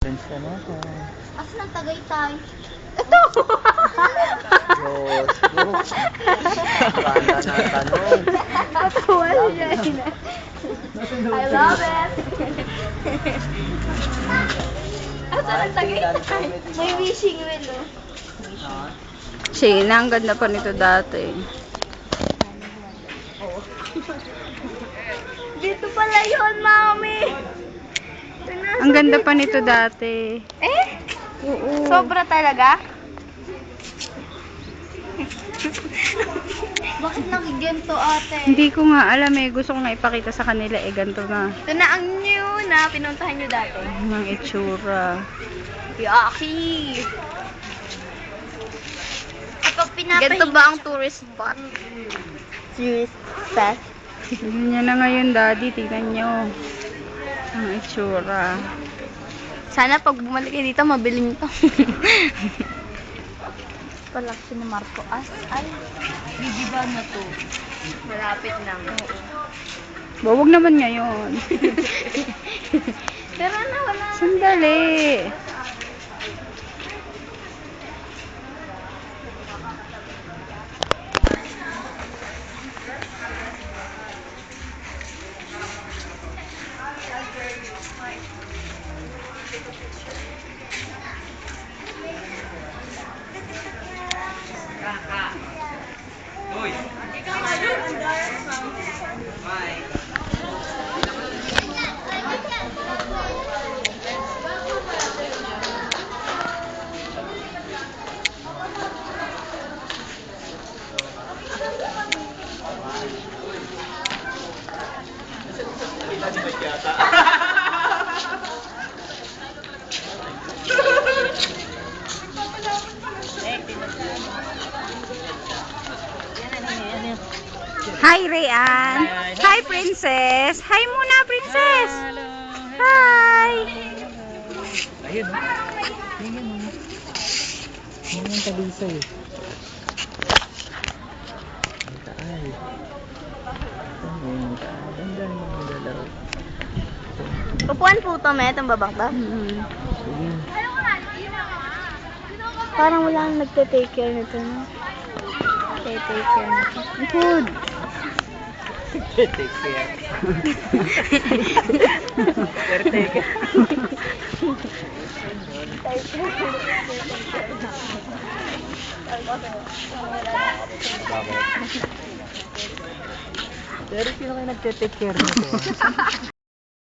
Friends ka na ako. Asan ang Tagaytay? Ito! Diyos ko. Ganda na tanong. Patuwa siya. I love it! Asan ang Tagaytay? May wishing well, oh. Shayna, ang ganda pa nito dati. Dito pala yun, mami! Ang ganda pa nito dati. Eh? Oo. Sobra talaga? Bakit nakigento, ate? Hindi ko nga alam eh. Gusto ko nga ipakita sa kanila eh. Ganito na. Ito na ang new na pinuntahan nyo dati. Ang itsura. Yaki! Kapag pinapahinga... Ganito ba ang tourist spot? Tourist spot? Ganyan na ngayon, daddy. Tingnan nyo. Ang itsura. Sana pag bumalik kayo dito, mabiling to. Palaksin ni Marco. Ay, gigiba na to. Malapit lang. Huwag naman ngayon. Pero na, wala. Sandali. Hi, Rayan. Hi, Princess. Hi muna, Princess. Hi. Ayun, no? Tingnan mo. Tingnan yung talisay. Ang taal. Ang taal. Ang dami ng naglalaro. Upuan po ito, may itong babang to. Sige. Parang wala nang nagte-take care nito, no? Take care nito. Good. Take care. Caretaker. Pero sino kayo nagte-take care nito?